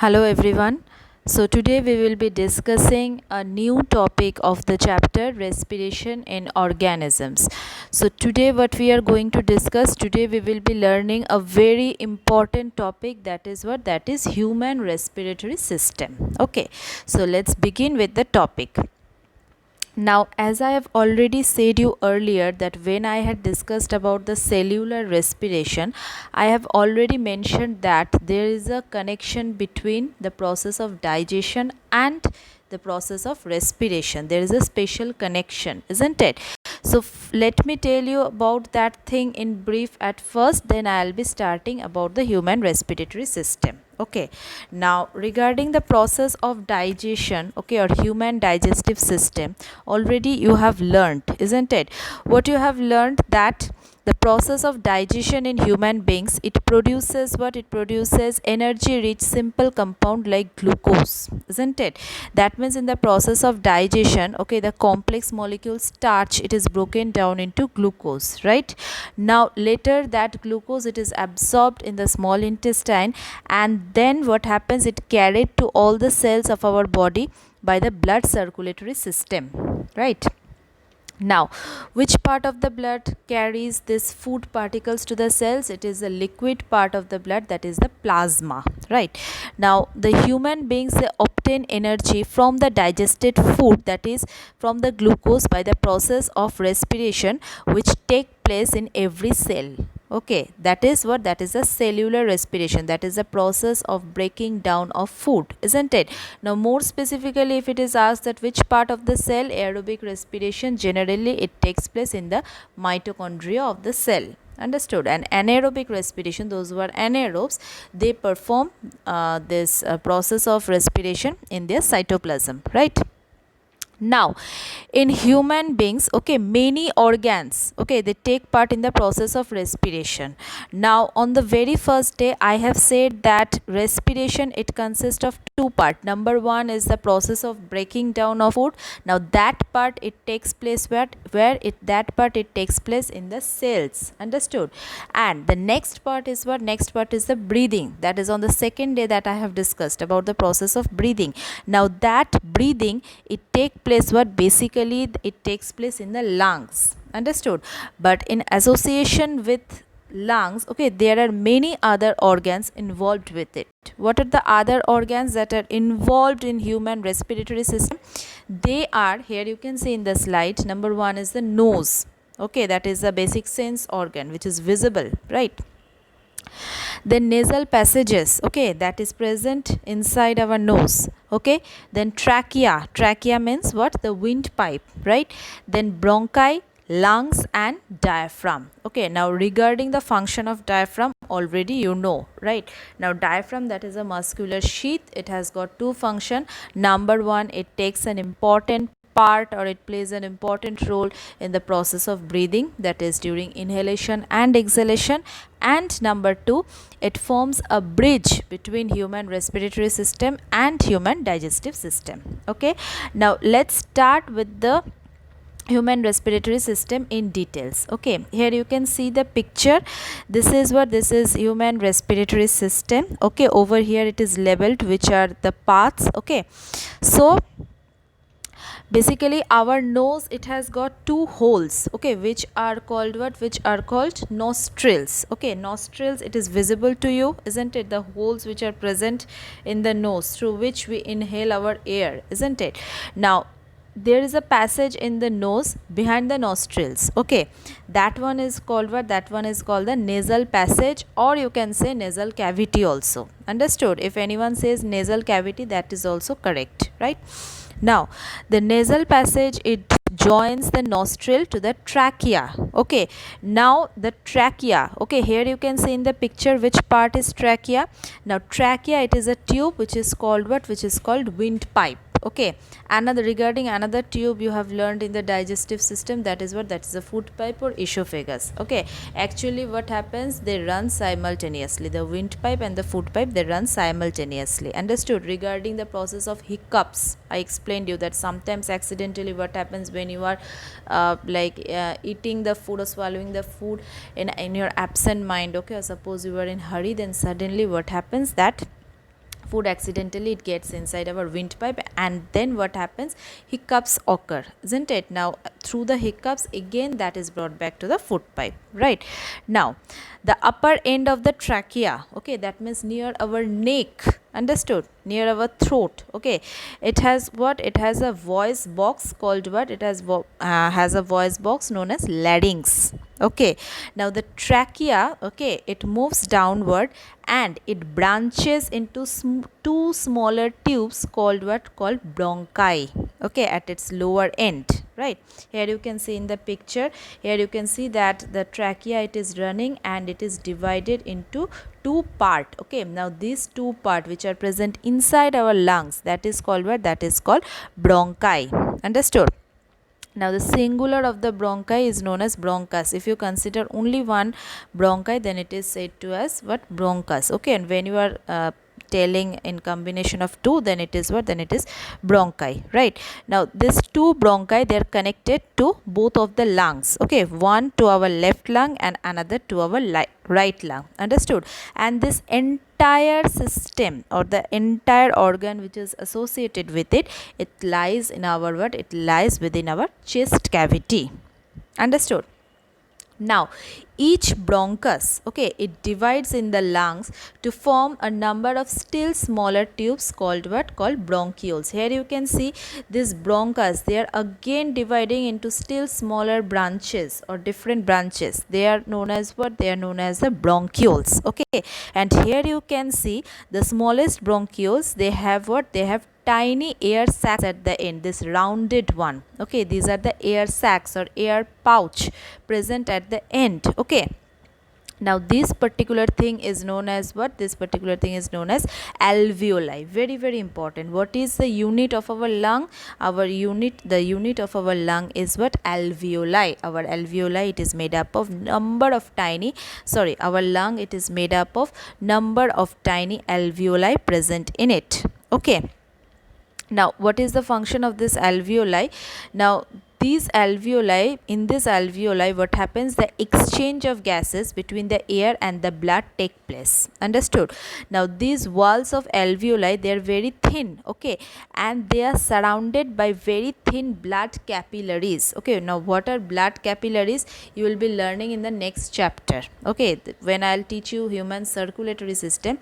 Hello everyone. So today we will be discussing a new topic of the chapter respiration in organisms. So today what we are going to discuss, today we will be learning a very important topic, that is human respiratory system. Okay. So let's begin with the topic. Now, as I have already said you earlier that when I had discussed about the cellular respiration, I have already mentioned that there is a connection between the process of digestion and the process of respiration. There is a special connection, isn't it? So let me tell you about that thing in brief at first, then I'll be starting about the human respiratory system. Okay, now regarding the process of digestion, okay, or human digestive system, already you have learned, isn't it? What you have learned, that the process of digestion in human beings, it produces what? It produces energy rich simple compound like glucose, isn't it? That means in the process of digestion, okay, the complex molecule starch, it is broken down into glucose, right? Now later that glucose, it is absorbed in the small intestine, and then what happens, it carried to all the cells of our body by the blood circulatory system, right? Now, which part of the blood carries this food particles to the cells? It is the liquid part of the blood, that is the plasma, right? Now, the human beings, they obtain energy from the digested food, that is from the glucose, by the process of respiration which take place in every cell. Okay, that is what? That is a cellular respiration, that is a process of breaking down of food, isn't it? Now more specifically, if it is asked that which part of the cell, aerobic respiration, generally it takes place in the mitochondria of the cell, understood? And anaerobic respiration, those who are anaerobes, they perform this process of respiration in their cytoplasm, right? Now in human beings, okay, many organs, okay, they take part in the process of respiration. Now on the very first day, I have said that respiration, it consists of two parts. Number one is the process of breaking down of food. Now that part, it takes place where it that part, it takes place in the cells, understood? And the next part is what? Next part is the breathing, that is on the second day that I have discussed about the process of breathing. Now that breathing, it take place what? Basically it takes place in the lungs, understood? But in association with lungs, okay, there are many other organs involved with it. What are the other organs that are involved in human respiratory system? They are, here you can see in the slide, number one is the nose, okay, that is the basic sense organ which is visible, right? Then nasal passages, okay, that is present inside our nose, okay. Then trachea means what? The windpipe, right? Then bronchi, lungs, and diaphragm. Okay, now regarding the function of diaphragm, already you know, right? Now diaphragm, that is a muscular sheath, it has got two function. Number one, it takes an important part, or it plays an important role in the process of breathing, that is during inhalation and exhalation. And number two, it forms a bridge between human respiratory system and human digestive system. Okay, now let's start with the human respiratory system in details. Okay, here you can see the picture. This is what? This is human respiratory system. Okay, over here it is labeled which are the parts. Okay, so basically our nose, it has got two holes, okay, which are called what? Which are called nostrils. Okay, nostrils, it is visible to you, isn't it? The holes which are present in the nose through which we inhale our air, isn't it? Now there is a passage in the nose behind the nostrils, okay, that one is called what? That one is called the nasal passage, or you can say nasal cavity also, understood? If anyone says nasal cavity, that is also correct, right? Now the nasal passage, it joins the nostril to the trachea. Okay, now the trachea, okay, here you can see in the picture which part is trachea. Now trachea, it is a tube which is called what? Which is called windpipe. Okay, another, regarding another tube you have learned in the digestive system, that is what? That is a food pipe or esophagus. Okay, actually what happens, they run simultaneously, the windpipe and the food pipe, they run simultaneously, understood? Regarding the process of hiccups, I explained you that sometimes accidentally what happens when you are eating the food or swallowing the food in your absent mind, okay, or suppose you are in hurry, then suddenly what happens, that food accidentally it gets inside our windpipe, and then what happens, hiccups occur, isn't it? Now through the hiccups again that is brought back to the food pipe, right? Now the upper end of the trachea, okay, that means near our neck, understood, near our throat, okay, it has what, it has a voice box called what, it has a voice box known as larynx, okay. Now the trachea, okay, it moves downward and it branches into two smaller tubes called what, called bronchi, okay, at its lower end, right? Here you can see in the picture, here you can see that the trachea, it is running and it is divided into two part, okay. Now these two part which are present inside our lungs, that is called what, that is called bronchi, understood. Now the singular of the bronchi is known as bronchus. If you consider only one bronchi, then it is said to as what, bronchus, okay. And when you are telling in combination of two, then it is what, then it is bronchi, right? Now these two bronchi, they are connected to both of the lungs, okay, one to our left lung and another to our right lung, understood. And this entire system or the entire organ which is associated with it, it lies in our what, it lies within our chest cavity, understood. Now each bronchus, okay, it divides in the lungs to form a number of still smaller tubes called what, called bronchioles. Here you can see these bronchus, they are again dividing into still smaller branches or different branches. They are known as what, they are known as the bronchioles, okay. And here you can see the smallest bronchioles, they have what, they have tiny air sacs at the end, this rounded one, okay, these are the air sacs or air pouch present at the end, okay. Now this particular thing is known as what, this particular thing is known as alveoli. Very very important. What is the unit of our lung? Our unit, the unit of our lung is what, alveoli. Our alveoli, it is made up of number of tiny, sorry, our lung, it is made up of number of tiny alveoli present in it, okay. Now what is the function of this alveoli? Now these alveoli, in this alveoli, what happens, the exchange of gases between the air and the blood take place, understood. Now these walls of alveoli, they are very thin, okay, and they are surrounded by very thin blood capillaries, okay. Now what are blood capillaries, you will be learning in the next chapter, okay. When I'll teach you human circulatory system,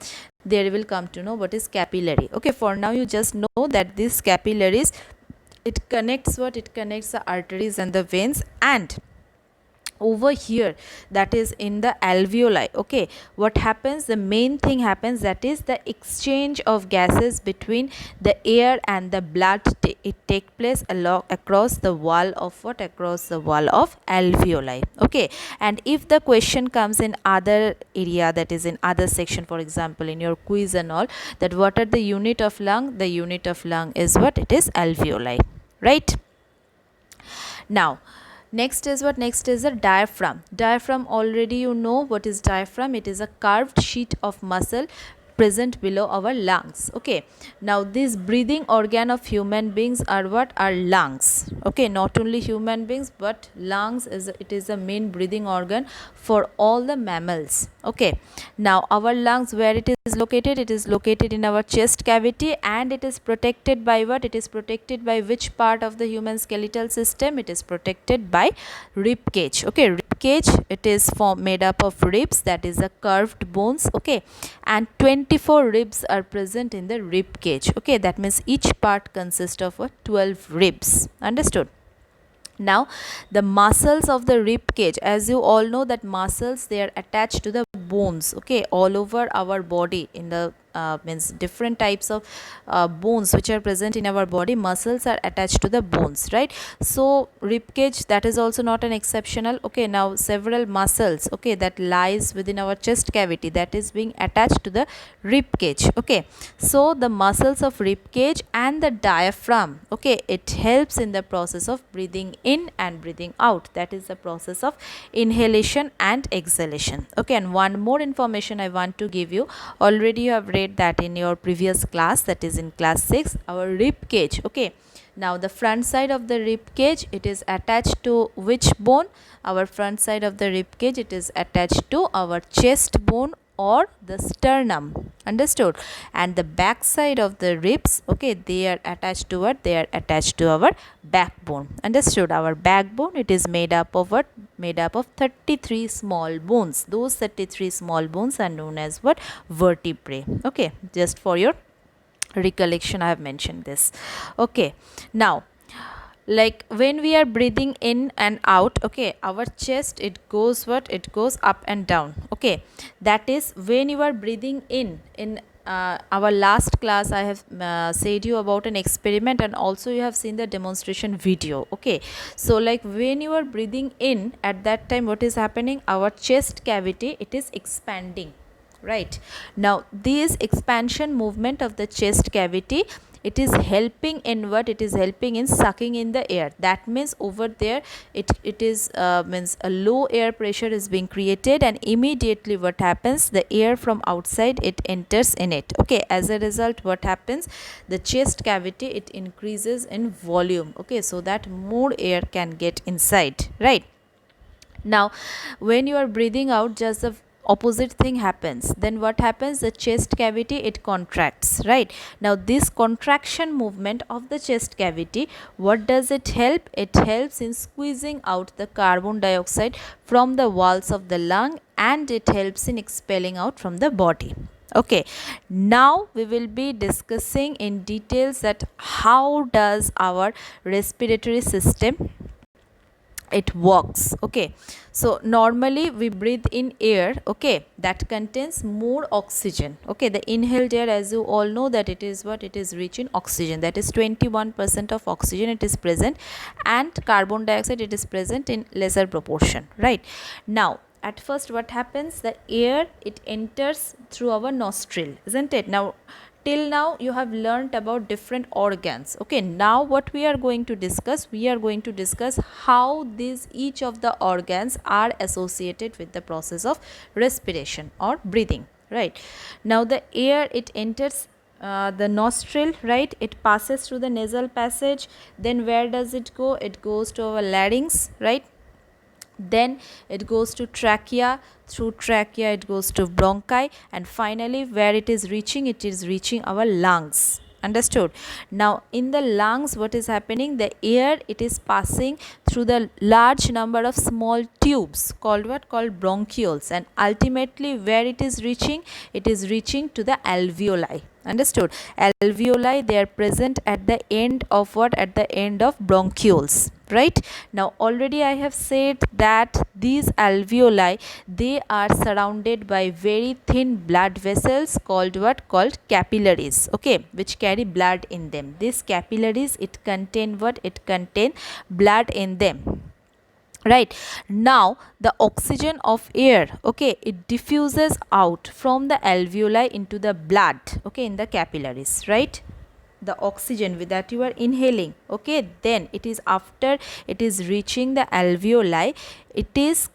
there you will come to know what is capillary, okay. For now you just know that these capillaries, it connects what, it connects the arteries and the veins, and over here, that is in the alveoli, okay, what happens, the main thing happens, that is the exchange of gases between the air and the blood, it take place along across the wall of what, across the wall of alveoli, okay. And if the question comes in other area, that is in other section, for example in your quiz and all, that what are the unit of lung, the unit of lung is what, it is alveoli, right? Now next is what, next is the diaphragm. Diaphragm, already you know what is diaphragm, it is a curved sheet of muscle present below our lungs, okay. Now this breathing organ of human beings are what, are lungs, okay. Not only human beings, but lungs is, it is the main breathing organ for all the mammals, okay. Now our lungs, where it is located, it is located in our chest cavity, and it is protected by what, it is protected by which part of the human skeletal system, it is protected by rib cage, okay. Rib cage, it is made up of ribs, that is the curved bones, okay, and 24 ribs are present in the rib cage, okay. That means each part consists of 12 ribs, understood. Now the muscles of the rib cage, as you all know that muscles, they are attached to the bones, okay, all over our body, in the means different types of bones which are present in our body, muscles are attached to the bones, right? So rib cage, that is also not an exceptional, okay. Now several muscles, okay, that lies within our chest cavity, that is being attached to the rib cage, okay. So the muscles of rib cage and the diaphragm, okay, it helps in the process of breathing in and breathing out, that is the process of inhalation and exhalation, okay. And one more information I want to give you, already you have read that in your previous class, that is in class 6, our rib cage, okay. Now the front side of the rib cage, it is attached to which bone? Our front side of the rib cage, it is attached to our chest bone or the sternum. Understood? And the back side of the ribs, okay, they are attached to what? They are attached to our backbone. Understood? Our backbone, it is made up of what? Made up of 33 small bones. Those 33 small bones are known as what? Vertebrae. Okay, just for your recollection I have mentioned this. Okay, now like when we are breathing in and out, okay, our chest, it goes what? It goes up and down. Okay, that is when you are breathing in our last class I have said you about an experiment, and also you have seen the demonstration video. Okay, so like when you are breathing in, at that time what is happening? Our chest cavity, it is expanding, right? Now this expansion movement of the chest cavity, it is helping in what? It is helping in sucking in the air. That means over there it is means a low air pressure is being created, and immediately what happens? The air from outside, it enters in it. Okay, as a result what happens? The chest cavity, it increases in volume, okay, so that more air can get inside, right? Now when you are breathing out, just the opposite thing happens. Then what happens? The chest cavity, it contracts, right? Now this contraction movement of the chest cavity, what does it help? It helps in squeezing out the carbon dioxide from the walls of the lung, and it helps in expelling out from the body. Okay, now we will be discussing in details that how does our respiratory system, it works. Okay, so normally we breathe in air, okay, that contains more oxygen. Okay, the inhaled air, as you all know, that it is what? It is rich in oxygen. That is 21% of oxygen it is present, and carbon dioxide, it is present in lesser proportion, right? Now at first what happens? The air, it enters through our nostril, isn't it? Now till now you have learnt about different organs. Okay, now what we are going to discuss? We are going to discuss how these each of the organs are associated with the process of respiration or breathing, right? Now the air, it enters the nostril, right? It passes through the nasal passage. Then where does it go? It goes to our larynx, right? Then it goes to trachea. Through trachea it goes to bronchi, and finally where it is reaching? It is reaching our lungs. Understood? Now in the lungs what is happening? The air, it is passing through the large number of small tubes called what? Called bronchioles, and ultimately where it is reaching? It is reaching to the alveoli. Understood? Alveoli, they are present at the end of what? At the end of bronchioles, right? Now already I have said that these alveoli, they are surrounded by very thin blood vessels called what? Called capillaries, okay, which carry blood in them. These capillaries, it contain what? It contain blood in them, right? Now the oxygen of air, okay, it diffuses out from the alveoli into the blood, okay, in the capillaries, right? The oxygen that you are inhaling, okay, then it is after it is reaching the alveoli, it is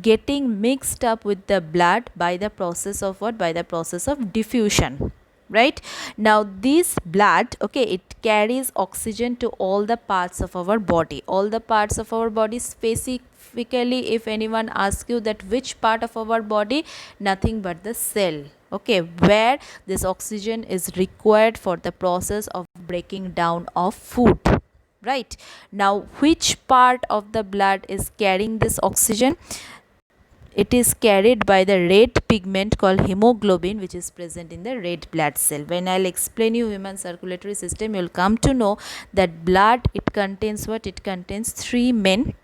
getting mixed up with the blood by the process of what? By the process of diffusion, right? Now this blood, okay, it carries oxygen to all the parts of our body. All the parts of our body, specifically if anyone asks you that which part of our body, nothing but the cell, okay, where this oxygen is required for the process of breaking down of food, right? Now which part of the blood is carrying this oxygen? It is carried by the red pigment called hemoglobin, which is present in the red blood cell. When I'll explain you human circulatory system, you'll come to know that blood, it contains what? It contains three main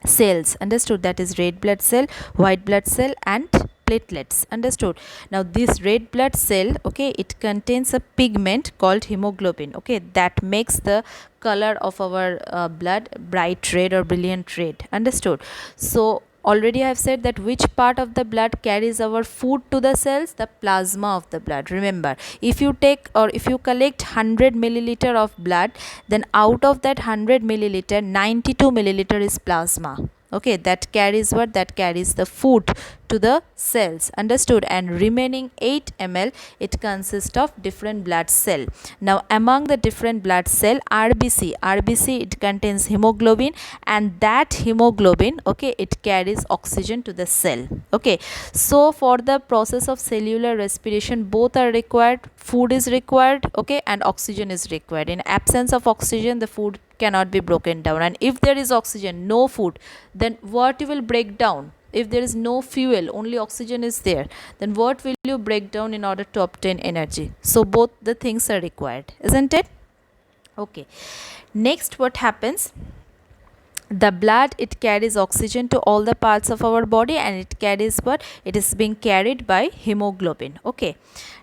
cells. Understood? That is red blood cell, white blood cell, and platelets. Understood? Now this red blood cell, okay, it contains a pigment called hemoglobin, okay, that makes the color of our blood bright red or brilliant red. Understood? So already I have said that which part of the blood carries our food to the cells? The plasma of the blood. Remember, if you take or if you collect 100 milliliter of blood, then out of that 100 milliliter, 92 milliliter is plasma, okay, that carries what? That carries the food to the cells, understood, and remaining 8 ml it consists of different blood cell. Now among the different blood cell, RBC it contains hemoglobin, and that hemoglobin, okay, it carries oxygen to the cell. Okay, so for the process of cellular respiration, both are required. Food is required, okay, and oxygen is required. In absence of oxygen, the food cannot be broken down, and if there is oxygen, no food, then what you will break down? If there is no fuel, only oxygen is there, then what will you break down in order to obtain energy? So both the things are required, isn't it? Okay, next what happens, the blood, it carries oxygen to all the parts of our body, and it carries what, it is being carried by hemoglobin. Okay,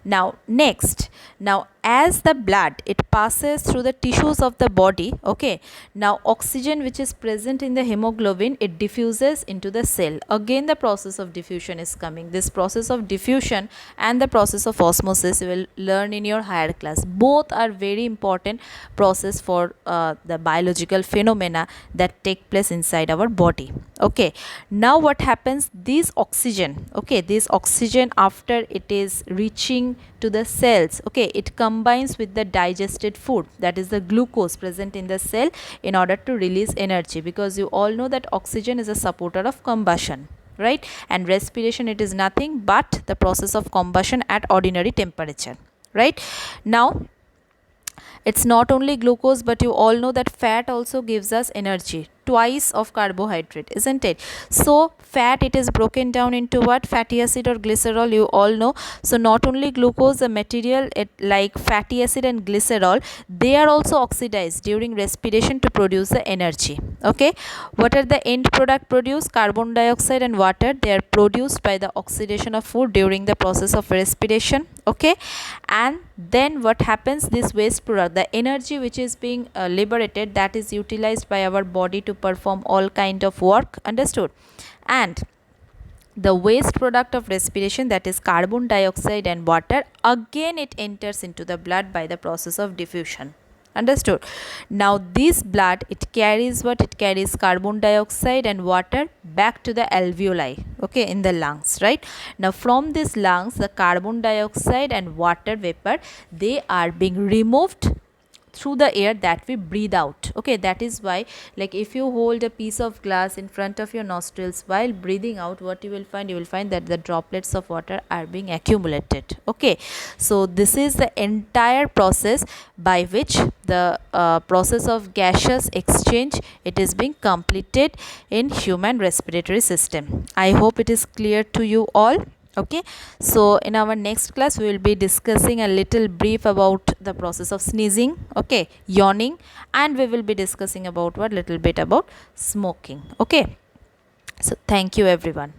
now next, now as the blood, it passes through the tissues of the body, okay, now oxygen which is present in the hemoglobin, it diffuses into the cell. Again the process of diffusion is coming. This process of diffusion and the process of osmosis you will learn in your higher class. Both are very important process for the biological phenomena that take place inside our body. Okay, now what happens, this oxygen, okay, this oxygen, after it is reaching to the cells, okay, it combines with the digested food, that is the glucose present in the cell, in order to release energy, because you all know that oxygen is a supporter of combustion, right? And respiration, it is nothing but the process of combustion at ordinary temperature, right? Now it's not only glucose, but you all know that fat also gives us energy, twice of carbohydrate, isn't it? So fat, it is broken down into what, fatty acid or glycerol, you all know. So not only glucose, the material like fatty acid and glycerol, they are also oxidized during respiration to produce the energy. Okay, what are the end product produced? Carbon dioxide and water, they are produced by the oxidation of food during the process of respiration. Okay, and then what happens, this waste product, the energy which is being liberated, that is utilized by our body to perform all kind of work, understood, and the waste product of respiration, that is carbon dioxide and water, again it enters into the blood by the process of diffusion, understood. Now this blood, it carries what, it carries carbon dioxide and water back to the alveoli, okay, in the lungs, right? Now from these lungs, the carbon dioxide and water vapor, they are being removed through the air that we breathe out. Okay, that is why, like if you hold a piece of glass in front of your nostrils while breathing out, what you will find, you will find that the droplets of water are being accumulated. Okay, so this is the entire process by which the process of gaseous exchange, it is being completed in human respiratory system. I hope it is clear to you all. Okay, so in our next class we will be discussing a little brief about the process of sneezing, okay, yawning, and we will be discussing about what, little bit about smoking. Okay, so thank you everyone.